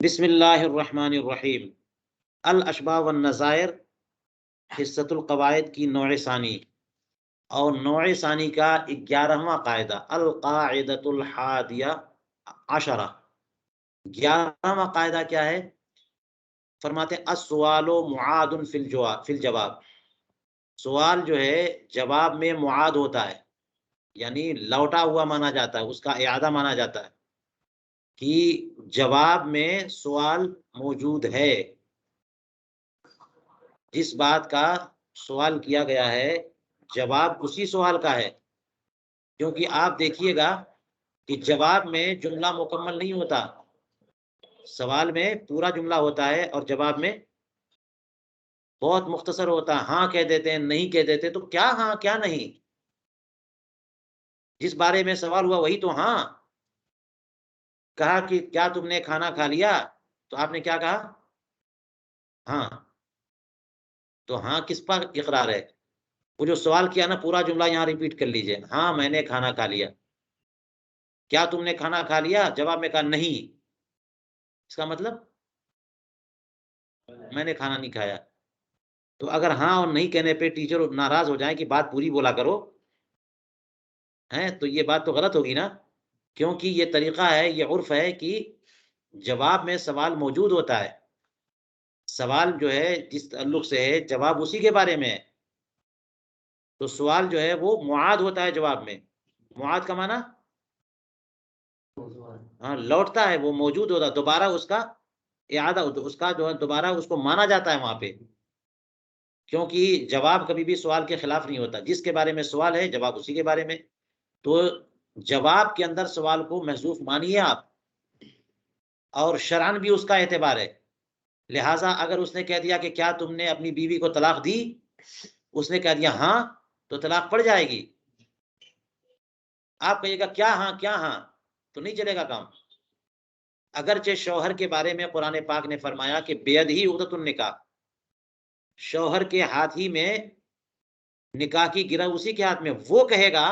بسم اللہ الرحمن الرحیم۔ الاشباہ والنظائر حصۃ القواعد کی نوع ثانی اور نوع ثانی کا 11واں قاعدہ القاعدۃ الحادیہ عشرہ۔ 11واں قاعدہ کیا ہے؟ فرماتے ہیں السؤال معاد فی الجواب۔ سوال جو ہے جواب میں معاد ہوتا ہے، یعنی لوٹا ہوا مانا جاتا ہے، اس کا اعادہ مانا جاتا ہے کہ جواب میں سوال موجود ہے۔ جس بات کا سوال کیا گیا ہے جواب اسی سوال کا ہے، کیونکہ آپ دیکھیے گا کہ جواب میں جملہ مکمل نہیں ہوتا، سوال میں پورا جملہ ہوتا ہے اور جواب میں بہت مختصر ہوتا ہے، ہاں کہہ دیتے ہیں، نہیں کہہ دیتے، تو کیا ہاں کیا نہیں؟ جس بارے میں سوال ہوا وہی تو ہاں۔ کہا کہ کیا تم نے کھانا کھا لیا؟ تو آپ نے کیا کہا؟ ہاں۔ تو ہاں کس پر اقرار ہے؟ وہ جو سوال کیا نا پورا جملہ یہاں ریپیٹ کر لیجئے، ہاں میں نے کھانا کھا لیا۔ کیا تم نے کھانا کھا لیا؟ جواب میں کہا نہیں، اس کا مطلب میں نے کھانا نہیں کھایا۔ تو اگر ہاں اور نہیں کہنے پہ ٹیچر ناراض ہو جائیں کہ بات پوری بولا کرو، تو یہ بات تو غلط ہوگی نا، کیونکہ یہ طریقہ ہے، یہ عرف ہے کہ جواب میں سوال موجود ہوتا ہے۔ سوال جو ہے جس تعلق سے ہے جواب اسی کے بارے میں ہے، تو سوال جو ہے وہ معاد ہوتا ہے جواب میں۔ معاد کا معنی ہاں لوٹتا ہے، وہ موجود ہوتا ہے، دوبارہ اس کا اعادہ، اس کا جو ہے دوبارہ اس کو مانا جاتا ہے وہاں پہ، کیونکہ جواب کبھی بھی سوال کے خلاف نہیں ہوتا، جس کے بارے میں سوال ہے جواب اسی کے بارے میں۔ تو جواب کے اندر سوال کو محذوف مانیے آپ، اور شرعاً بھی اس کا اعتبار ہے۔ لہٰذا اگر اس نے کہہ دیا کہ کیا تم نے اپنی بیوی کو طلاق دی، اس نے کہہ دیا ہاں، تو طلاق پڑ جائے گی۔ آپ کہیے گا کیا ہاں کیا ہاں، تو نہیں چلے گا کام۔ اگرچہ شوہر کے بارے میں قرآن پاک نے فرمایا کہ بیدہی عقدۃ النکاح، شوہر کے ہاتھ ہی میں نکاح کی گرہ اسی کے ہاتھ میں، وہ کہے گا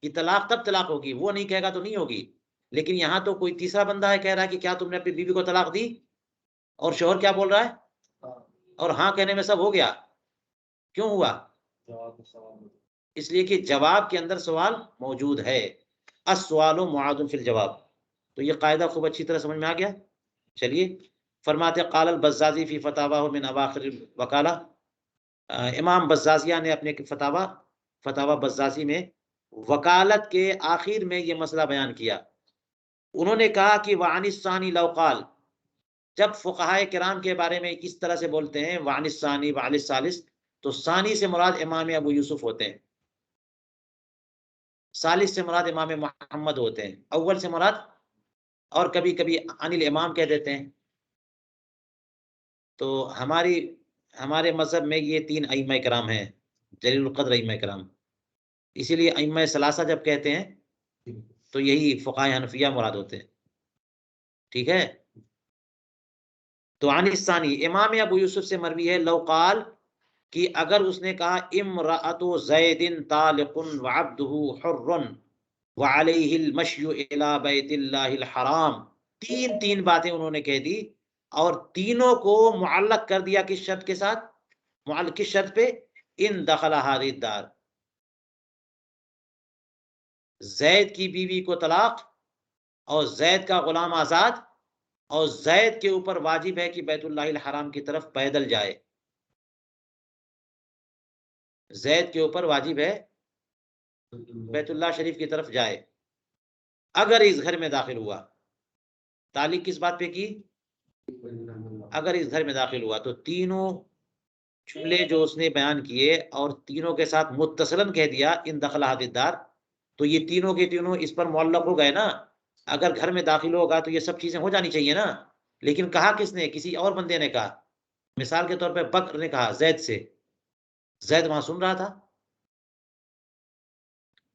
کہ طلاق تب طلاق ہوگی، وہ نہیں کہے گا تو نہیں ہوگی۔ لیکن یہاں تو کوئی تیسرا بندہ ہے کہہ رہا ہے کہ کیا تم نے اپنی بیوی کو طلاق دی، اور شوہر کیا بول رہا ہے؟ اور ہاں کہنے میں سب ہو گیا۔ کیوں ہوا؟ اس لیے کہ جواب کے اندر سوال موجود ہے۔ السؤال معاد فی الجواب۔ تو یہ قاعدہ خوب اچھی طرح سمجھ میں آ گیا۔ چلیے، فرماتے قال البزازی فی فتاویٰ من اواخر الوکالہ، امام بزازیہ نے اپنے فتاویٰ بزازی میں وکالت کے آخر میں یہ مسئلہ بیان کیا۔ انہوں نے کہا کہ وعن الثانی لو قال، جب فقہائے کرام کے بارے میں اس طرح سے بولتے ہیں وعن الثانی وعن الثالث، تو ثانی سے مراد امام ابو یوسف ہوتے ہیں، ثالث سے مراد امام محمد ہوتے ہیں، اول سے مراد، اور کبھی کبھی عن الامام کہہ دیتے ہیں۔ تو ہمارے مذہب میں یہ 3 ائمہ کرام ہیں، جلیل القدر ائمہ کرام، اسی لیے ائمہ ثلاثہ جب کہتے ہیں تو یہی فقہائے حنفیہ مراد ہوتے ہیں، ٹھیک ہے۔ تو عن الثانی امام ابو یوسف سے مروی ہے لو قال، کہ اگر اس نے کہا امرأۃ زید طالق وعبدہ حر وعلیہ المشی الی بیت اللہ الحرام، تین باتیں انہوں نے کہہ دی، اور تینوں کو معلق کر دیا کس شرط کے ساتھ؟ معلق کس شرط پہ؟ ان دخل ہذه الدار، زید کی بیوی کو طلاق، اور زید کا غلام آزاد، اور زید کے اوپر واجب ہے کہ بیت اللہ الحرام کی طرف پیدل جائے، زید کے اوپر واجب ہے بیت اللہ شریف کی طرف جائے اگر اس گھر میں داخل ہوا۔ تعلیق کس بات پہ کی؟ اگر اس گھر میں داخل ہوا۔ تو تینوں جملے جو اس نے بیان کیے اور تینوں کے ساتھ متصلاً کہہ دیا ان دخل ہذه الدار، تو یہ تینوں کے تینوں اس پر معلق ہو گئے نا۔ اگر گھر میں داخل ہوگا تو یہ سب چیزیں ہو جانی چاہیے نا، لیکن کہا کس نے؟ کسی اور بندے نے کہا، مثال کے طور پہ بکر نے کہا زید سے، زید وہاں سن رہا تھا،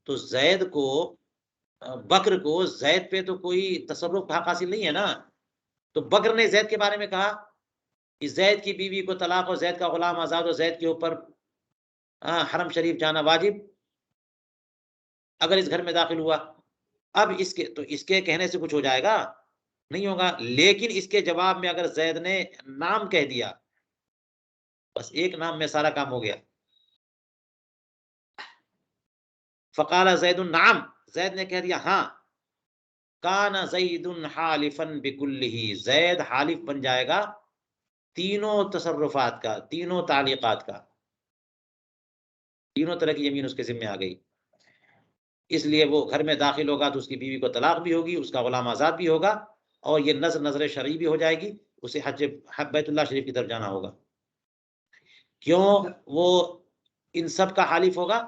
تو زید کو، بکر کو زید پہ تو کوئی تصرف حق حاصل نہیں ہے نا۔ تو بکر نے زید کے بارے میں کہا کہ زید کی بیوی کو طلاق اور زید کا غلام آزاد اور زید کے اوپر حرم شریف جانا واجب اگر اس گھر میں داخل ہوا۔ اب اس کے کہنے سے کچھ ہو جائے گا؟ نہیں ہوگا. لیکن اس کے جواب میں اگر زید نے نام کہہ دیا، بس ایک نام میں سارا کام ہو گیا. فقال زید نعم، زید نے کہہ دیا ہاں. کان زید حالفا بکلہ، زید حالف بن جائے گا تینوں تصرفات کا، تینوں تعلیقات کا، تینوں طرح کی یمین اس کے ذمہ آ گئی. اس لیے وہ گھر میں داخل ہوگا تو اس کی بیوی کو طلاق بھی ہوگی، اس کا غلام آزاد بھی ہوگا، اور یہ نظر شرعی بھی ہو جائے گی. اسے حج بیت اللہ شریف کی طرف جانا ہوگا. کیوں وہ ان سب کا حالف ہوگا؟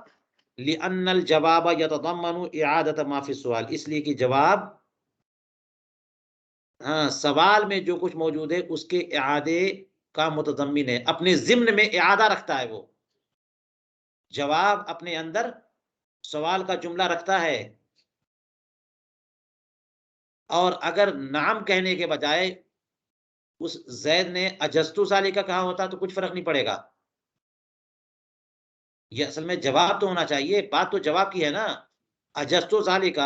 لأن الجواب يتضمن اعادة ما في السؤال، اس لیے کہ جواب سوال میں جو کچھ موجود ہے اس کے اعادے کا متضمن ہے، اپنے ضمن میں اعادہ رکھتا ہے. وہ جواب اپنے اندر سوال کا جملہ رکھتا ہے. اور اگر نام کہنے کے بجائے اس زید نے اجزتو ذالک کا کہا ہوتا تو کچھ فرق نہیں پڑے گا. یہ اصل میں جواب تو ہونا چاہیے، بات تو جواب کی ہے نا. اجزتو ذالک،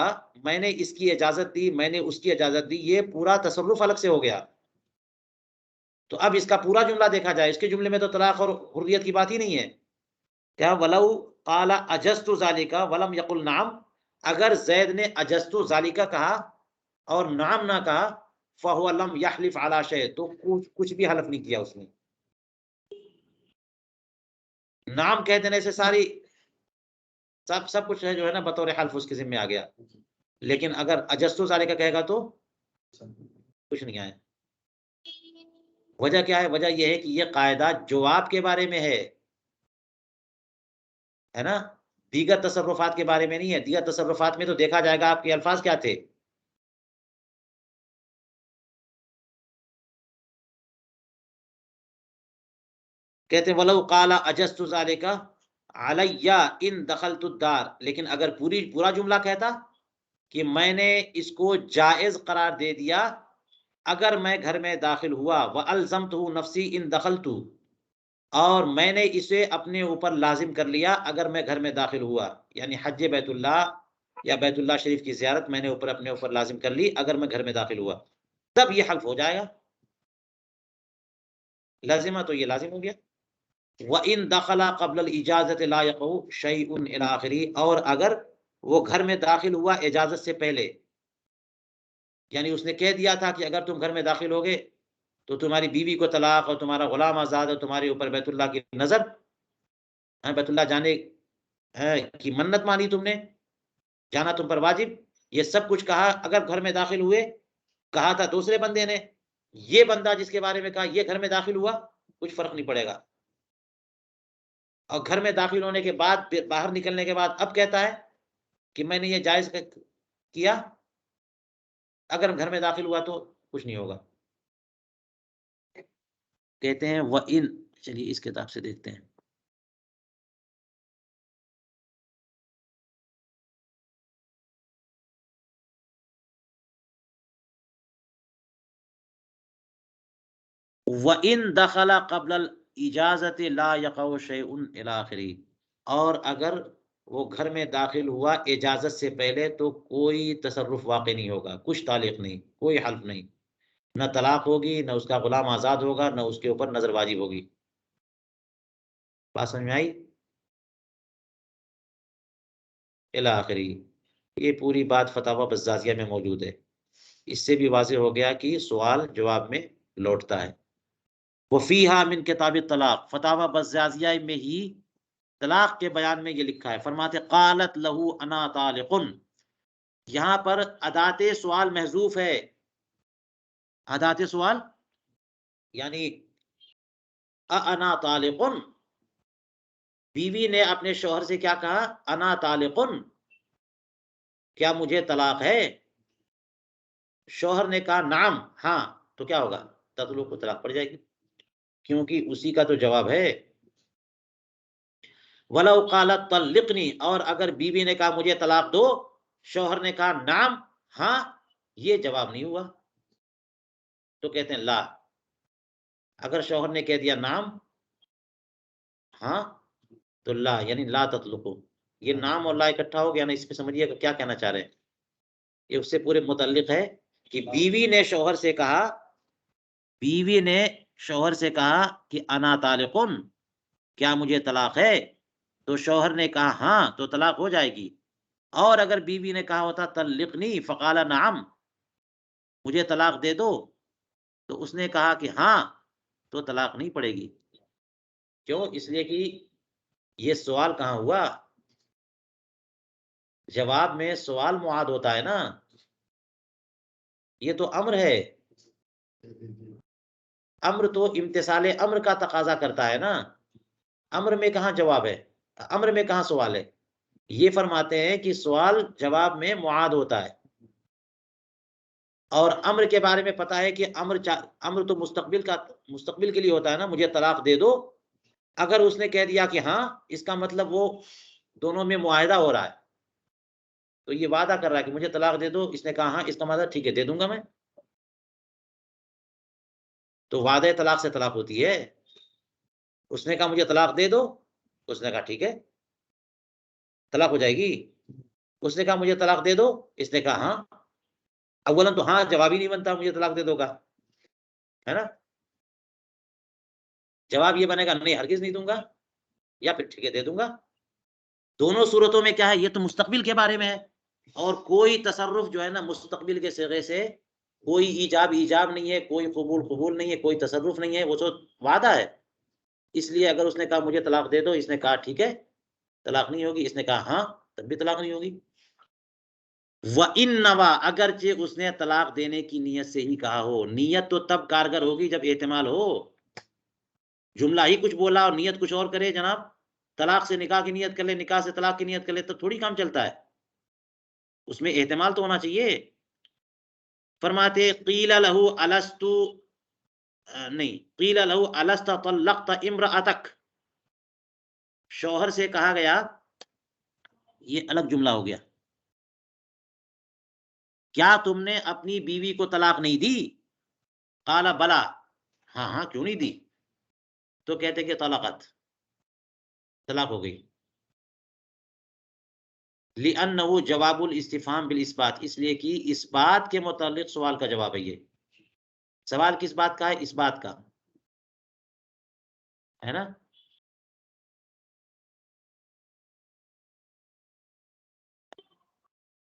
میں نے اس کی اجازت دی، میں نے اس کی اجازت دی، یہ پورا تصرف الگ سے ہو گیا. تو اب اس کا پورا جملہ دیکھا جائے، اس کے جملے میں تو طلاق اور حریت کی بات ہی نہیں ہے. کیا ولو قال اجزت ذالک ولم یقل نعم، اگر زید نے اجزت ذالک کہا اور نعم نہ کہا، فهو لم يحلف على شيء، تو کچھ بھی حلف نہیں کیا اس نے. نام کہہ دینے سے ساری سب کچھ ہے جو ہے نا بطور حلف اس کے ذمہ آ گیا. لیکن اگر اجزت ذالک کہے گا تو کچھ نہیں آئے. وجہ کیا ہے؟ وجہ یہ ہے کہ یہ قاعدہ جواب کے بارے میں ہے نا، دیگر تصرفات کے بارے میں نہیں ہے. دیگر تصرفات میں تو دیکھا جائے گا آپ کے الفاظ کیا تھے. کہتے ہیں ولو قال اجزت ذالک علی ان دخلت الدار، لیکن اگر پورا جملہ کہتا کہ میں نے اس کو جائز قرار دے دیا اگر میں گھر میں داخل ہوا، وَأَلْزَمْتُهُ نَفْسِي إِن دَخَلْتُ، اور میں نے اسے اپنے اوپر لازم کر لیا اگر میں گھر میں داخل ہوا، یعنی حج بیت اللہ یا بیت اللہ شریف کی زیارت میں نے اپنے اوپر لازم کر لی اگر میں گھر میں داخل ہوا، تب یہ حلف ہو جائے گا. لازمہ تو یہ لازم ہو گیا. وَإِن دَخَلَ قَبْلَ الْإِجَازَةِ لَا يَقَعُ شَيْءٌ إِلَى آخِرِهِ، اور اگر وہ گھر میں داخل ہوا اجازت سے پہلے، یعنی اس نے کہہ دیا تھا کہ اگر تم گھر میں داخل ہوگے تو تمہاری بیوی کو طلاق اور تمہارا غلام آزاد اور تمہارے اوپر بیت اللہ کی نظر، بیت اللہ جانے کی منت مانی تم نے، جانا تم پر واجب، یہ سب کچھ کہا. اگر گھر میں داخل ہوئے، کہا تھا دوسرے بندے نے، یہ بندہ جس کے بارے میں کہا یہ گھر میں داخل ہوا، کچھ فرق نہیں پڑے گا. اور گھر میں داخل ہونے کے بعد، باہر نکلنے کے بعد اب کہتا ہے کہ میں نے یہ جائز کیا، اگر گھر میں داخل ہوا تو کچھ نہیں ہوگا. کہتے ہیں وَإِن، چلیے اس کتاب سے دیکھتے ہیں. وَإِن دَخَلَ قَبْلَ الْإِجَازَةِ لَا يَقَعُ شَيْءٌ إِلَى آخِرِهِ، اور اگر وہ گھر میں داخل ہوا اجازت سے پہلے تو کوئی تصرف واقع نہیں ہوگا، کچھ تعلق نہیں، کوئی حلف نہیں، نہ طلاق ہوگی، نہ اس کا غلام آزاد ہوگا، نہ اس کے اوپر نظر واجب ہوگی. بات سمجھ میں آئی؟ الی آخری، یہ پوری بات فتاوی بزازیہ میں موجود ہے. اس سے بھی واضح ہو گیا کہ سوال جواب میں لوٹتا ہے. وفیہا من کتاب الطلاق، فتاوی بزازیہ میں ہی طلاق کے بیان میں یہ لکھا ہے. فرماتے قالت لہو انا طالق، یہاں پر ادات سوال محذوف ہے. ادات سوال یعنی انا طالق، بیوی نے اپنے شوہر سے کیا کہا؟ انا طالق، کیا مجھے طلاق ہے؟ شوہر نے کہا نعم، ہاں، تو کیا ہوگا؟ تطلق کو طلاق پڑ جائے گی، کیونکہ اسی کا تو جواب ہے. وَلَوْ قَالَتْ طَلِّقْنِي، اور اگر بیوی نے کہا مجھے طلاق دو، شوہر نے کہا نعم، ہاں، یہ جواب نہیں ہوا. تو کہتے ہیں لا، اگر شوہر نے کہہ دیا نعم، ہاں، تو لا، یعنی لا تطلقو. یہ نام اور لا اکٹھا ہو گیا نا، اس میں سمجھیے گا کیا کہنا چاہ رہے ہیں. یہ اس سے پورے متعلق ہے کہ بیوی نے شوہر سے کہا کہ انا طالقن، کیا مجھے طلاق ہے؟ تو شوہر نے کہا ہاں، تو طلاق ہو جائے گی۔ اور اگر بیوی نے کہا ہوتا طلقنی فقال نعم، مجھے طلاق دے دو، تو اس نے کہا کہ ہاں، تو طلاق نہیں پڑے گی۔ کیوں؟ اس لیے کہ یہ سوال کہاں ہوا، جواب میں سوال معاد ہوتا ہے نا، یہ تو امر ہے، امر تو امتثال امر کا تقاضا کرتا ہے نا، امر میں کہاں جواب ہے، امر میں کہاں سوال ہے؟ یہ فرماتے ہیں کہ سوال جواب میں معاد ہوتا ہے، اور امر کے بارے میں پتا ہے کہ امر تو مستقبل کے لیے ہوتا ہے نا، مجھے طلاق دے دو۔ اگر اس نے کہہ دیا کہ ہاں، اس کا مطلب وہ دونوں میں معاہدہ ہو رہا ہے، تو یہ وعدہ کر رہا ہے کہ مجھے طلاق دے دو، اس نے کہا ہاں، اس کا مطلب ٹھیک ہے، دے دوں گا میں، تو وعدہ طلاق سے طلاق ہوتی ہے۔ اس نے کہا مجھے طلاق دے دو، اس نے کہا ٹھیک ہے، طلاق ہو جائے گی۔ اس نے کہا مجھے طلاق دے دو، اس نے کہا ہاں، اولا تو ہاں جواب ہی نہیں بنتا مجھے طلاق دے دو گا، ہے نا؟ جواب یہ بنے گا نہیں، ہرگز نہیں دوں گا، یا پھر ٹھیک ہے دے دوں گا۔ دونوں صورتوں میں کیا ہے، یہ تو مستقبل کے بارے میں ہے، اور کوئی تصرف جو ہے نا مستقبل کے صیغے سے کوئی ایجاب نہیں ہے، کوئی قبول نہیں ہے، کوئی تصرف نہیں ہے، وہ تو وعدہ ہے۔ اس لیے اگر اس نے کہا مجھے طلاق دے دو، اس نے کہا ٹھیک ہے، طلاق نہیں ہوگی، اس نے کہا ہاں، تب بھی طلاق نہیں ہوگی۔ وَإِن نَوَا، اگرچہ اس نے طلاق دینے کی نیت سے ہی کہا ہو، نیت تو تب کارگر ہوگی جب احتمال ہو، جملہ ہی کچھ بولا اور نیت کچھ اور کرے، جناب طلاق سے نکاح کی نیت کر لے، نکاح سے طلاق کی نیت کر لے، تو تھوڑی کام چلتا ہے، اس میں احتمال تو ہونا چاہیے۔ فرماتے قیل لہو الست، نہیں، قیل لہو الست طلقت امرأتک، شوہر سے کہا گیا، یہ الگ جملہ ہو گیا، کیا تم نے اپنی بیوی کو طلاق نہیں دی؟ قال بلا، ہاں ہاں، کیوں نہیں دی؟ تو کہتے کہ طلقت، طلاق ہو گئی۔ لأنه جواب الاستفهام بالاثبات، اس لیے کہ اس بات کے متعلق سوال کا جواب ہے، یہ سوال کس بات کا ہے؟ اس بات کا ہے نا۔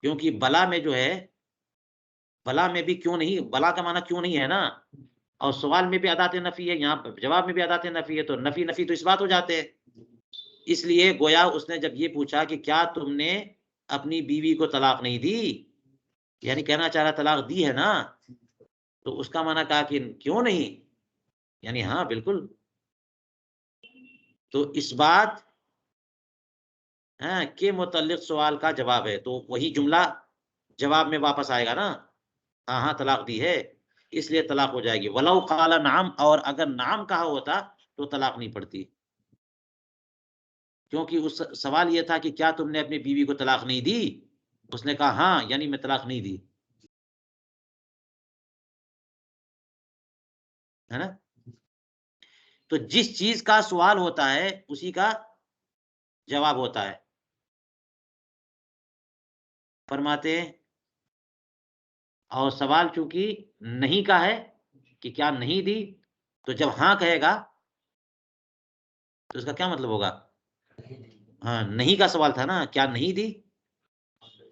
کیونکہ بلا میں جو ہے، بلا میں بھی کیوں نہیں، بلا کا معنی کیوں نہیں ہے نا، اور سوال میں بھی ادات نفی ہے، یہاں جواب میں بھی ادات نفی ہے، تو نفی نفی تو اس بات ہو جاتے ہیں۔ اس لیے گویا اس نے جب یہ پوچھا کہ کیا تم نے اپنی بیوی کو طلاق نہیں دی، یعنی کہنا چاہ رہا طلاق دی ہے نا، تو اس کا معنی کہا کہ کیوں نہیں، یعنی ہاں بالکل، تو اس بات کے متعلق سوال کا جواب ہے، تو وہی جملہ جواب میں واپس آئے گا نا، ہاں ہاں طلاق دی ہے، اس لیے طلاق ہو جائے گی۔ ولو قال نعم، اور اگر نعم کہا ہوتا تو طلاق نہیں پڑتی، کیونکہ اس سوال یہ تھا کہ کیا تم نے اپنی بیوی کو طلاق نہیں دی، اس نے کہا ہاں، یعنی میں طلاق نہیں دی، ہے نا۔ تو جس چیز کا سوال ہوتا ہے اسی کا جواب ہوتا ہے۔ فرماتے ہیں اور سوال چونکہ نہیں کا ہے کہ کیا نہیں دی، تو جب ہاں کہے گا تو اس کا کیا مطلب ہوگا؟ ہاں، نہیں کا سوال تھا نا، کیا نہیں دی،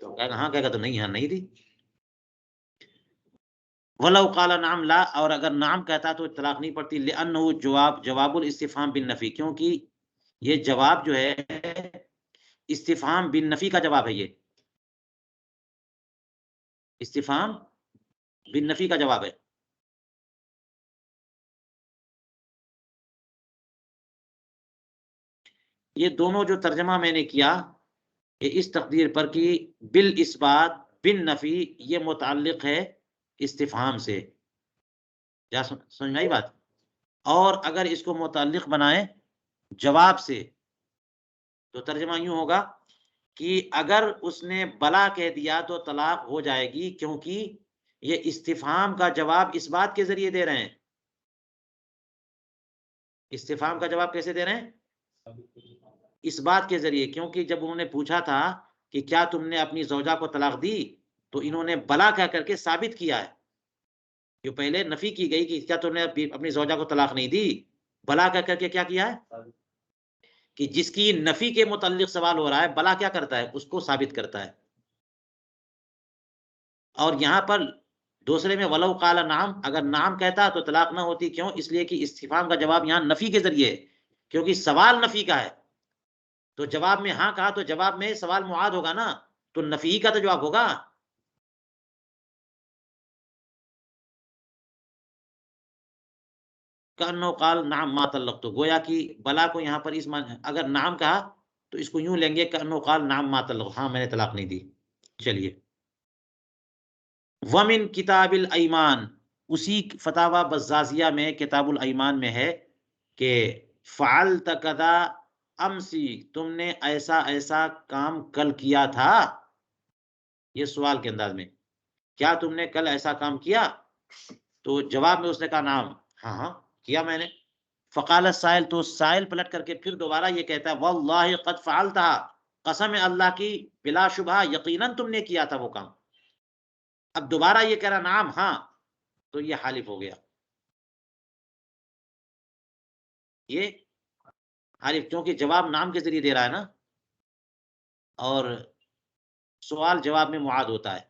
تو کہے گا ہاں، کہے گا تو نہیں، ہاں نہیں دی۔ ولو قال نعم لا، اور اگر نعم کہتا تو طلاق نہیں پڑتی، لأنه جواب الاستفهام بالنفی، کیونکہ یہ جواب جو ہے استفہام بالنفی کا جواب ہے، یہ استفہام بالنفی کا جواب ہے۔ یہ دونوں جو ترجمہ میں نے کیا، یہ اس تقدیر پر کہ بالاثبات بالنفی، یہ متعلق ہے استفہام سے، کیا سمجھ میں آئی بات؟ اور اگر اس کو متعلق بنائیں جواب سے تو ترجمہ یوں ہوگا کہ اگر اس نے بلا کہہ دیا تو طلاق ہو جائے گی، کیونکہ یہ استفہام کا جواب اس بات کے ذریعے دے رہے ہیں۔ استفہام کا جواب کیسے دے رہے ہیں؟ اس بات کے ذریعے، کیونکہ جب انہوں نے پوچھا تھا کہ کیا تم نے اپنی زوجہ کو طلاق دی، تو انہوں نے بلا کہہ کر کے ثابت کیا ہے جو پہلے نفی کی گئی کہ کیا تم نے اپنی زوجہ کو طلاق نہیں دی، بلا کر کے کیا کیا ہے کہ جس کی نفی کے متعلق سوال ہو رہا ہے، بلا کیا کرتا ہے، اس کو ثابت کرتا ہے. اور یہاں پر دوسرے میں ولو قال نعم، اگر نعم کہتا تو طلاق نہ ہوتی. کیوں؟ اس لیے کہ استفہام کا جواب یہاں نفی کے ذریعے ہے، کیونکہ سوال نفی کا ہے. تو جواب میں ہاں کہا تو جواب میں سوال معاد ہوگا نا، تو نفی کا تو جواب ہوگا. کانو قال نعم ما طلقت، گویا کہ بلا کو یہاں پر اس اگر نعم کہا تو اس کو یوں لیں گے کانو قال نعم ما طلقت، ہاں میں نے طلاق نہیں دی. چلیے، ومن کتاب الایمان، اسی فتاوی بزازیہ میں کتاب الایمان میں ہے کہ فعلت کذا امسی، تم نے ایسا ایسا کام کل کیا تھا. یہ سوال کے انداز میں، کیا تم نے کل ایسا کام کیا؟ تو جواب میں اس نے کہا نعم، ہاں ہاں کیا میں نے. فقال السائل، تو سائل پلٹ کر کے پھر دوبارہ یہ کہتا ہے واللہ قد فعلتها، قسم اللہ کی بلا شبہ یقیناً تم نے کیا تھا وہ کام. اب دوبارہ یہ کہہ رہا نعم ہاں، تو یہ حالف ہو گیا. یہ حالف، کیونکہ جواب نام کے ذریعے دے رہا ہے نا، اور سوال جواب میں معاد ہوتا ہے.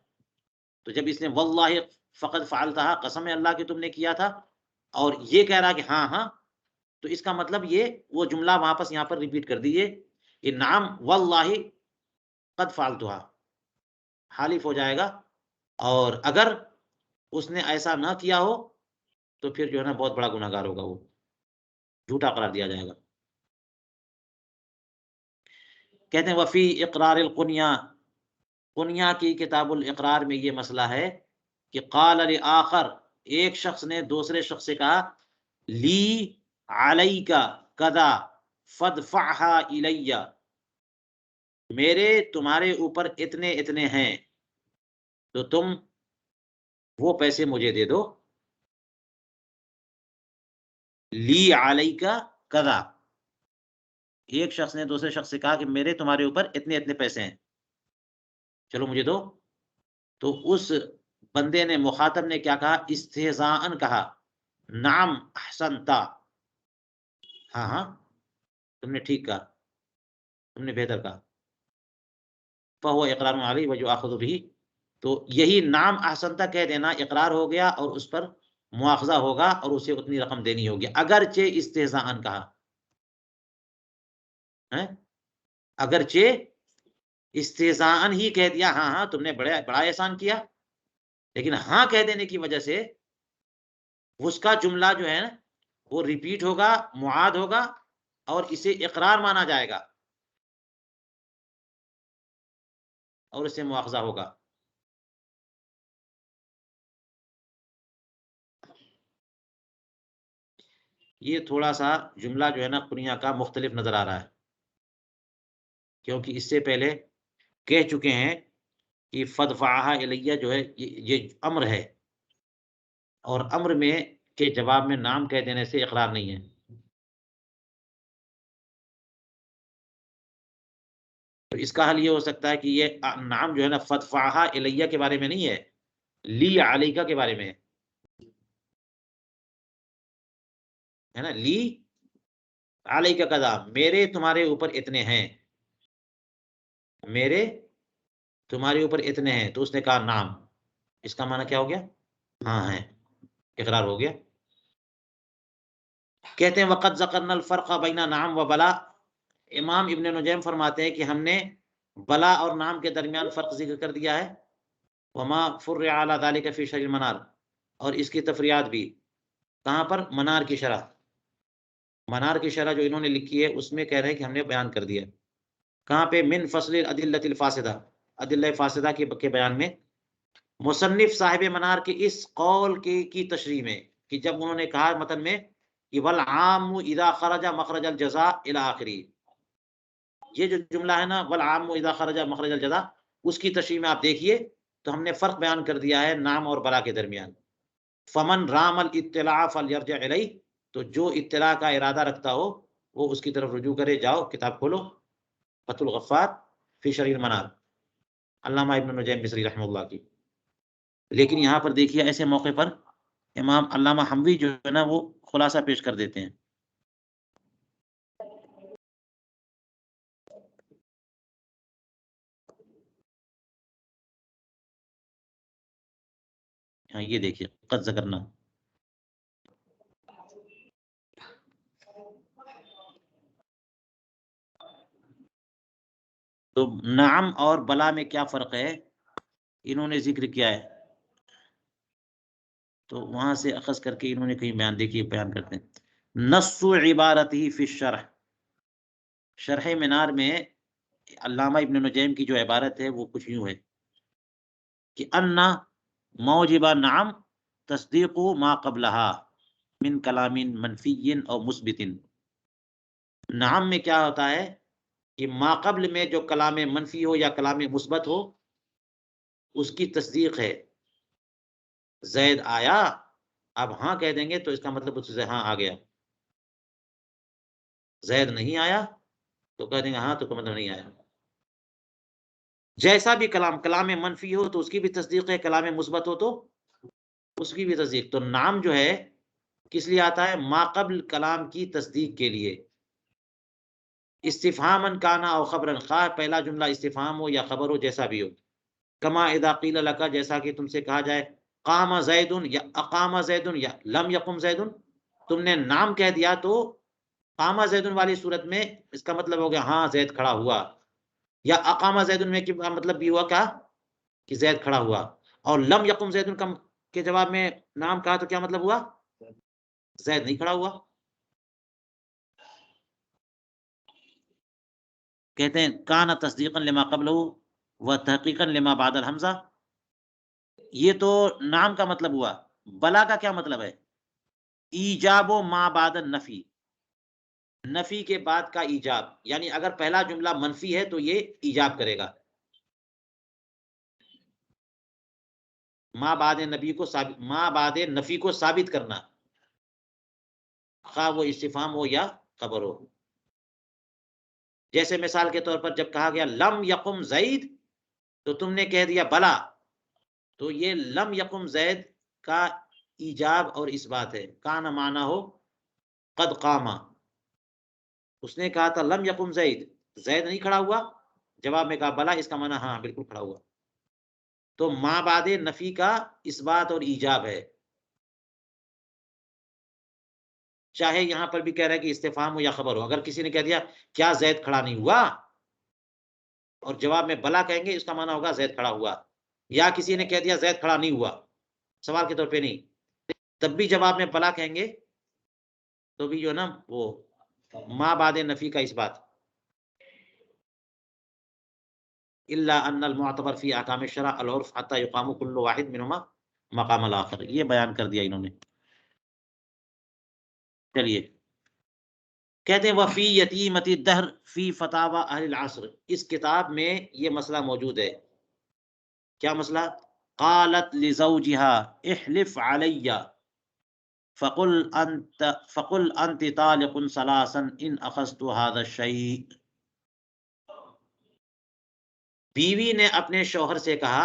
تو جب اس نے واللہ فقد فعلتها، قسم اللہ کی تم نے کیا تھا، اور یہ کہہ رہا کہ ہاں ہاں، تو اس کا مطلب یہ وہ جملہ واپس یہاں پر ریپیٹ کر دیجئے کہ نعم واللہ قد فعلتها، حالف ہو جائے گا. اور اگر اس نے ایسا نہ کیا ہو تو پھر جو ہے نا بہت بڑا گناہ گار ہوگا، وہ جھوٹا قرار دیا جائے گا. کہتے ہیں وفی اقرار القنیہ، قنیہ کی کتاب الاقرار میں یہ مسئلہ ہے کہ قال لآخر، ایک شخص نے دوسرے شخص سے کہا لی علیک کذا فادفعها الی، میرے تمہارے اوپر اتنے اتنے ہیں تو تم وہ پیسے مجھے دے دو. لی علیک کذا، ایک شخص نے دوسرے شخص سے کہا کہ میرے تمہارے اوپر اتنے اتنے پیسے ہیں، چلو مجھے دو. تو اس بندے نے، مخاطب نے کیا کہا؟ استہزاءً کہا نعم احسنتا، ہاں ہاں تم نے ٹھیک کہا، تم نے بہتر کہا. فہو اقرار علیہ ویؤاخذ بہ، تو یہی نعم احسنتا کہہ دینا اقرار ہو گیا اور اس پر مواخذہ ہوگا اور اسے اتنی رقم دینی ہوگی، اگرچہ استہزاءً کہا ہے، اگرچہ استہزاءً ہی کہہ دیا ہاں ہاں تم نے بڑا احسان کیا، لیکن ہاں کہہ دینے کی وجہ سے اس کا جملہ جو ہے وہ ریپیٹ ہوگا، معاد ہوگا، اور اسے اقرار مانا جائے گا اور اس سے مواخذہ ہوگا. یہ تھوڑا سا جملہ جو ہے نا قنیہ کا مختلف نظر آ رہا ہے، کیونکہ اس سے پہلے کہہ چکے ہیں کہ فدفعها الیہ جو ہے یہ امر ہے، اور امر میں کے جواب میں نام کہہ دینے سے اقرار نہیں ہے. تو اس کا حل یہ ہو سکتا ہے کہ یہ نام جو ہے نا فدفعها الیہ کے بارے میں نہیں ہے، لی علیکہ کے بارے میں ہے نا. لی علیکہ قضا، میرے تمہارے اوپر اتنے ہیں، میرے تمہارے اوپر اتنے ہیں. تو اس نے کہا نام، اس کا معنی کیا ہو گیا؟ ہاں ہے، اقرار ہو گیا. کہتے ہیں وقت ذکرنا الفرق بین نعم و بلا، امام ابن نجیم فرماتے ہیں کہ ہم نے بلا اور نام کے درمیان فرق ذکر کر دیا ہے. وما فرع علی ذلک فی شرح المنار، اور اس کی تفریعات بھی کہاں پر؟ منار کی شرح، منار کی شرح جو انہوں نے لکھی ہے اس میں کہہ رہے ہیں کہ ہم نے بیان کر دیا. کہاں پہ؟ من فصل الادلۃ الفاسدہ، ادلہ فاسدہ کے بیان میں. مصنف صاحب منار کے اس قول کی تشریح میں کہ جب انہوں نے کہا متن میں کہ والعام اذا خرج مخرج الجزاء الى آخری، یہ جو جملہ ہے نا والعام اذا خرج مخرج الجزاء، اس کی تشریح میں آپ دیکھیے تو ہم نے فرق بیان کر دیا ہے نام اور بلا کے درمیان. فمن رام الاطلاع فلیرجع الیہ، تو جو اطلاع کا ارادہ رکھتا ہو وہ اس کی طرف رجوع کرے. جاؤ کتاب کھولو فتح الغفار فی شرح المنار، علامہ ابن نجیم مصری رحمہ اللہ کی. لیکن یہاں پر دیکھیے ایسے موقع پر امام علامہ حموی جو ہے نا وہ خلاصہ پیش کر دیتے ہیں. ہاں یہ دیکھیے قد ذکرنا. تو نعم اور بلا میں کیا فرق ہے انہوں نے ذکر کیا ہے. تو وہاں سے اخذ کر کے انہوں نے کہیں بیان دیکھیے بیان کرتے ہیں. نص عبارت ہی فی الشرح، شرح منار میں علامہ ابن نجیم کی جو عبارت ہے وہ کچھ یوں ہے کہ ان موجب نعم تصدیق ما قبلها من کلام منفی او مثبت. نعم میں کیا ہوتا ہے کہ ما قبل میں جو کلام منفی ہو یا کلام مثبت ہو اس کی تصدیق ہے. زید آیا، اب ہاں کہہ دیں گے تو اس کا مطلب اس سے ہاں آ گیا. زید نہیں آیا تو کہہ دیں گے ہاں تو کا مطلب نہیں آیا. جیسا بھی کلام منفی ہو تو اس کی بھی تصدیق ہے، کلام مثبت ہو تو اس کی بھی تصدیق. تو نام جو ہے کس لیے آتا ہے؟ ما قبل کلام کی تصدیق کے لیے. استفہاماً کانا او خبراً، خواہ پہلا جملہ استفہام ہو یا خبر ہو جیسا بھی ہو. کما اذا قیل لک، جیسا کہ تم سے کہا جائے قام زید یا اقام زید یا لم یقم زید. تم نے نام کہہ دیا تو قام زید والی صورت میں اس کا مطلب ہو گیا ہاں زید کھڑا ہوا، یا اقام زید میں کیا مطلب بھی ہوا کیا کہ زید کھڑا ہوا. اور لم یقم زید کے جواب میں نام کہا تو کیا مطلب ہوا؟ زید نہیں کھڑا ہوا. کہتے ہیں کان تصدیقا لما قبلہ و تحقیقا لما بعد الحمزہ. یہ تو نام کا مطلب ہوا. بلا کا کیا مطلب ہے؟ ایجاب و ما بعد النفی، نفی کے بعد کا ایجاب. یعنی اگر پہلا جملہ منفی ہے تو یہ ایجاب کرے گا. ما بعد نبی کو ما بعد نفی کو ثابت کرنا، خواہ وہ استفہام ہو یا خبر ہو. جیسے مثال کے طور پر جب کہا گیا لم یقم زید تو تم نے کہہ دیا بلا، تو یہ لم یقم زید کا ایجاب اور اس بات ہے. کان معنی ہو قد قاما، اس نے کہا تھا لم یقم زید، زید نہیں کھڑا ہوا، جواب میں کہا بلا، اس کا معنی ہاں بالکل کھڑا ہوا. تو ما بعد نفی کا اس بات اور ایجاب ہے. چاہے یہاں پر بھی کہہ رہا ہے کہ استفہام ہو یا خبر ہو. اگر کسی نے کہہ دیا کیا زید کھڑا نہیں ہوا اور جواب میں بلا کہیں گے اس کا معنی ہوگا زید کھڑا ہوا. یا کسی نے کہہ دیا زید کھڑا نہیں ہوا سوال کے طور پہ نہیں، تب بھی جواب میں بلا کہیں گے تو بھی جو نا وہ ما بعد نفی کا اس بات. الا ان المعتبر فی احکام الشرع العرف حتى يقام كل واحد منهما مقام الاخر. یہ بیان کر دیا انہوں نے. چلیے کہتے ہیں وفی یتیمت الدہر فی فتاوی اہل العصر، اس کتاب میں یہ مسئلہ موجود ہے. کیا مسئلہ؟ قالت لزوجها احلف علی فقل انت طالق ثلاثا ان اخذت هذا الشيء. بیوی نے اپنے شوہر سے کہا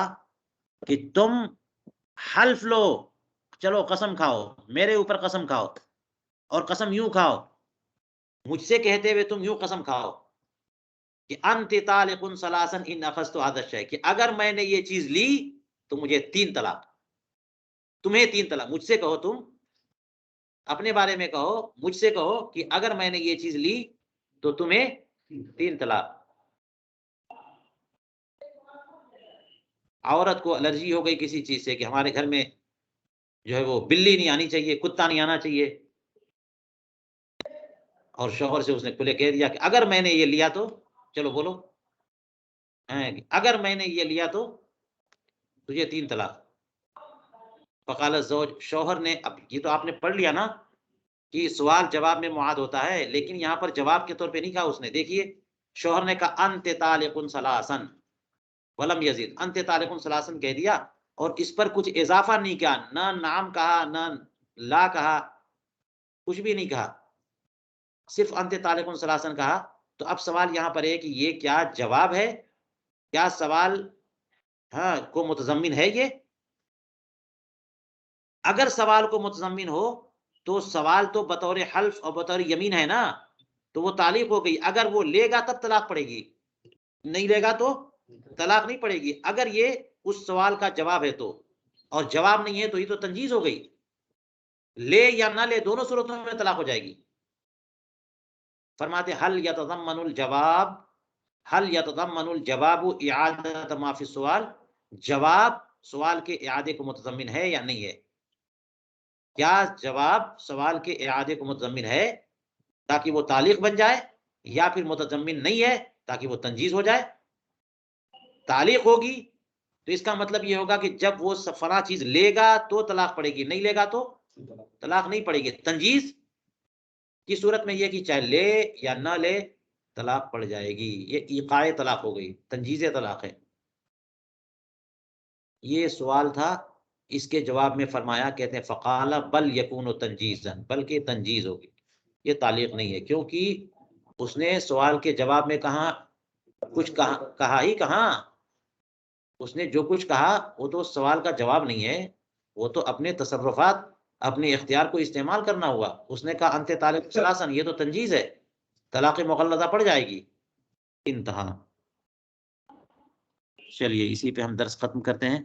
کہ تم حلف لو، چلو قسم کھاؤ، میرے اوپر قسم کھاؤ، اور قسم یوں کھاؤ، مجھ سے کہتے ہوئے تم یوں قسم کھاؤ کہ انت طالق ثلاثا ان اخذت هذا الشيء، کہ اگر میں نے یہ چیز لی تو مجھے 3 طلاق، تمہیں 3 طلاق. مجھ سے کہو، تم اپنے بارے میں کہو، مجھ سے کہو کہ اگر میں نے یہ چیز لی تو تمہیں 3 طلاق. عورت کو الرجی ہو گئی کسی چیز سے کہ ہمارے گھر میں جو ہے وہ بلی نہیں آنی چاہیے، کتا نہیں آنا چاہیے، اور شوہر سے اس نے کھلے کہہ دیا کہ اگر میں نے یہ لیا تو، چلو بولو، اگر میں نے یہ لیا تو تجھے 3 طلاق. فقال الزوج، شوہر نے، اب یہ تو آپ نے پڑھ لیا نا کہ سوال جواب میں معاد ہوتا ہے، لیکن یہاں پر جواب کے طور پہ نہیں کہا اس نے. دیکھیے شوہر نے کہا انت طالق ثلاثا ولم یزید، انت طالق ثلاثا کہہ دیا اور اس پر کچھ اضافہ نہیں کیا، نہ نام کہا نہ لا کہا، کچھ بھی نہیں کہا، صرف انت طالق ثلاثا کہا. تو اب سوال یہاں پر ہے کہ یہ کیا جواب ہے؟ کیا سوال ہاں کو متضمن ہے یہ؟ اگر سوال کو متضمن ہو تو سوال تو بطور حلف اور بطور یمین ہے نا، تو وہ تعلیق ہو گئی. اگر وہ لے گا تب طلاق پڑے گی، نہیں لے گا تو طلاق نہیں پڑے گی. اگر یہ اس سوال کا جواب ہے تو، اور جواب نہیں ہے تو یہ تو تنجیز ہو گئی. لے یا نہ لے دونوں صورتوں میں طلاق ہو جائے گی. فرماتے حل یتضمن الجواب، حل یتضمن الجواب اعادۃ ما فی السؤال، جواب سوال کے اعادے کو متضمن ہے یا نہیں ہے. کیا جواب سوال کے اعادے کو متضمن ہے تاکہ وہ تعلیق بن جائے، یا پھر متضمن نہیں ہے تاکہ وہ تنجیز ہو جائے. تعلیق ہوگی تو اس کا مطلب یہ ہوگا کہ جب وہ فلاں چیز لے گا تو طلاق پڑے گی، نہیں لے گا تو طلاق نہیں پڑے گی. تنجیز کی صورت میں یہ کہ چاہے لے یا نہ لے طلاق پڑ جائے گی. یہ ایقاع طلاق ہو گئی، تنجیز طلاق ہے. یہ سوال تھا. اس کے جواب میں فرمایا، کہتے ہیں فقال بل یکون تنجیزا، بلکہ تنجیز ہوگی، یہ تعلیق نہیں ہے. کیونکہ اس نے سوال کے جواب میں کچھ کہا ہی کہاں. اس نے جو کچھ کہا وہ تو سوال کا جواب نہیں ہے، وہ تو اپنے تصرفات، اپنے اختیار کو استعمال کرنا ہوا. اس نے کہا انت طالق ثلاثا، یہ تو تنجیز ہے، طلاق مغلظہ پڑ جائے گی. انتہا. چلیے اسی پہ ہم درس ختم کرتے ہیں.